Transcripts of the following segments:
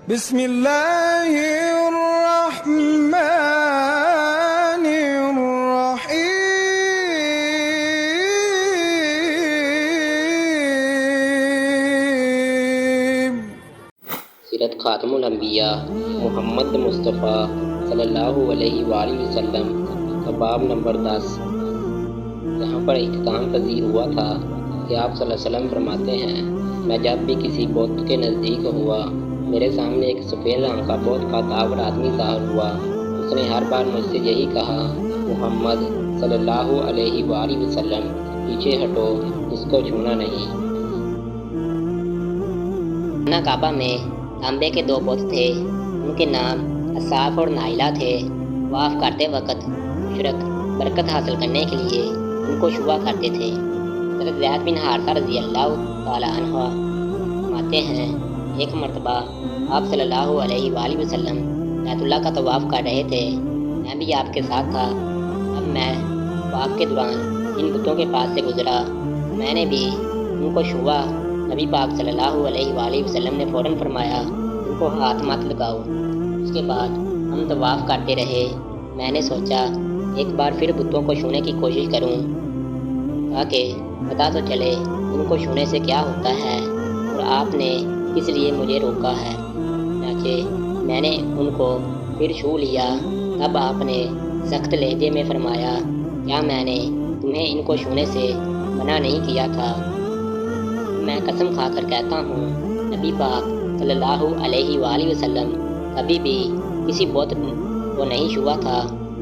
بسم اللہ الرحمن الرحیم۔ سیرت خاتم الانبیاء محمد مصطفیٰ صلی اللہ علیہ وآلہ وسلم کا باب نمبر 10 یہاں پر اختتام پذیر ہوا تھا کہ آپ صلی اللہ علیہ وسلم فرماتے ہیں، میں جب بھی کسی بت کے نزدیک ہوا، میرے سامنے ایک سفید رنگ کا بہت کا طاقتور آدمی ظاہر ہوا۔ اس نے ہر بار مجھ سے یہی کہا، محمد صلی اللہ علیہ وآلہ وسلم پیچھے ہٹو، اس کو چھونا نہیں۔ کعبہ میں تانبے کے 2 بت تھے، ان کے نام اصاف اور نائلہ تھے۔ طواف کرتے وقت مشرک برکت حاصل کرنے کے لیے ان کو چھوا کرتے تھے۔ حضرت زید بن حارثہ رضی اللہ تعالیٰ عنہ فرماتے ہیں، ایک مرتبہ آپ صلی اللہ علیہ وآلہ وسلم بیت اللہ کا طواف کر رہے تھے، میں بھی آپ کے ساتھ تھا۔ اب میں طواف کے دوران ان بتوں کے پاس سے گزرا، میں نے بھی ان کو چھوا۔ نبی پاک صلی اللہ علیہ وآلہ وسلم نے فوراً فرمایا، ان کو ہاتھ مت لگاؤ۔ اس کے بعد ہم طواف کرتے رہے۔ میں نے سوچا ایک بار پھر بتوں کو چھونے کی کوشش کروں تاکہ پتہ تو چلے ان کو چھونے سے کیا ہوتا ہے اور آپ نے کس لیے مجھے روکا ہے۔ چنانچہ میں نے ان کو پھر چھو لیا۔ تب آپ نے سخت لہجے میں فرمایا، کیا میں نے تمہیں ان کو چھونے سے منع نہیں کیا تھا؟ میں قسم کھا کر کہتا ہوں، نبی پاک صلی اللہ علیہ وآلہ وسلم کبھی بھی کسی بت کو نہیں چھوا تھا،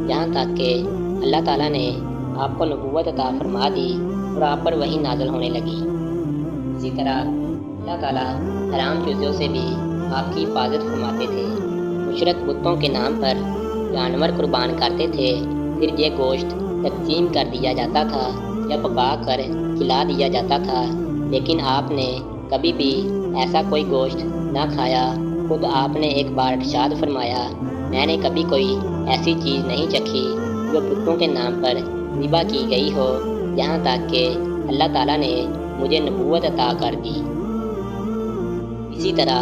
یہاں تک کہ اللہ تعالیٰ نے آپ کو نبوت عطا فرما دی اور آپ پر وحی نازل ہونے لگی۔ اسی طرح اللہ تعالیٰ حرام چیزوں سے بھی آپ کی حفاظت فرماتے تھے۔ مشرک بتوں کے نام پر جانور قربان کرتے تھے، پھر یہ گوشت تقسیم کر دیا جاتا تھا یا پکا کر کھلا دیا جاتا تھا، لیکن آپ نے کبھی بھی ایسا کوئی گوشت نہ کھایا۔ خود آپ نے ایک بار ارشاد فرمایا، میں نے کبھی کوئی ایسی چیز نہیں چکھی جو بتوں کے نام پر ذبح کی گئی ہو، یہاں تک کہ اللہ تعالیٰ نے مجھے نبوت عطا کر دی۔ اسی طرح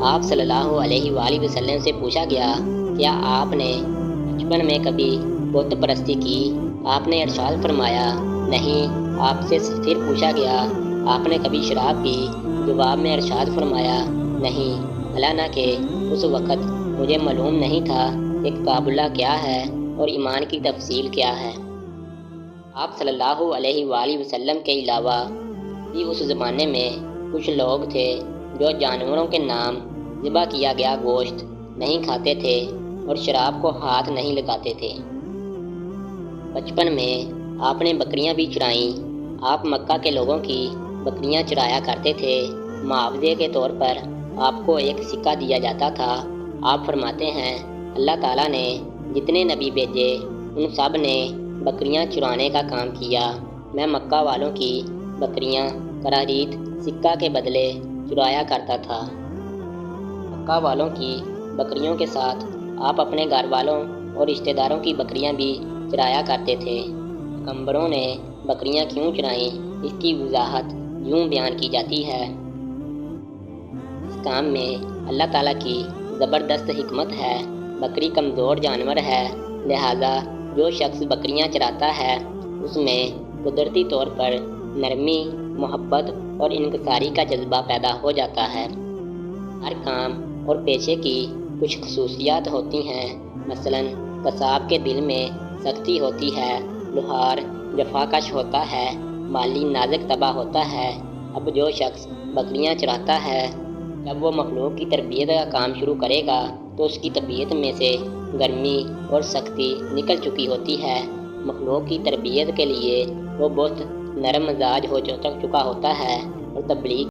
آپ صلی اللہ علیہ وآلہ وسلم سے پوچھا گیا، کیا آپ نے بچپن میں کبھی بت پرستی کی؟ آپ نے ارشاد فرمایا، نہیں۔ آپ سے پھر پوچھا گیا، آپ نے کبھی شراب پی؟ جواب میں ارشاد فرمایا، نہیں، حالانکہ اس وقت مجھے معلوم نہیں تھا کہ کتاب اللہ کیا ہے اور ایمان کی تفصیل کیا ہے۔ آپ صلی اللہ علیہ وآلہ وسلم کے علاوہ بھی اس زمانے میں کچھ لوگ تھے جو جانوروں کے نام ذبح کیا گیا گوشت نہیں کھاتے تھے اور شراب کو ہاتھ نہیں لگاتے تھے۔ بچپن میں آپ نے بکریاں بھی چرائیں۔ آپ مکہ کے لوگوں کی بکریاں چرایا کرتے تھے۔ معاوضے کے طور پر آپ کو ایک سکہ دیا جاتا تھا۔ آپ فرماتے ہیں، اللہ تعالیٰ نے جتنے نبی بھیجے ان سب نے بکریاں چرانے کا کام کیا۔ میں مکہ والوں کی بکریاں کراریت سکہ کے بدلے چرایا کرتا تھا۔ مکہ والوں کی بکریوں کے ساتھ آپ اپنے گھر والوں اور رشتہ داروں کی بکریاں بھی چرایا کرتے تھے۔ پیغمبروں نے بکریاں کیوں چرائیں، اس کی وضاحت یوں بیان کی جاتی ہے، اس کام میں اللہ تعالیٰ کی زبردست حکمت ہے۔ بکری کمزور جانور ہے، لہٰذا جو شخص بکریاں چراتا ہے اس میں قدرتی طور پر نرمی، محبت اور انکساری کا جذبہ پیدا ہو جاتا ہے۔ ہر کام اور پیشے کی کچھ خصوصیات ہوتی ہیں، مثلاً قصاب کے دل میں سختی ہوتی ہے، لوہار جفاکش ہوتا ہے، مالی نازک طبع ہوتا ہے۔ اب جو شخص بکریاں چراتا ہے، جب وہ مخلوق کی تربیت کا کام شروع کرے گا تو اس کی طبیعت میں سے گرمی اور سختی نکل چکی ہوتی ہے۔ مخلوق کی تربیت کے لیے وہ بہت نرم مزاج ہو چکا ہوتا ہے اور تبلیغ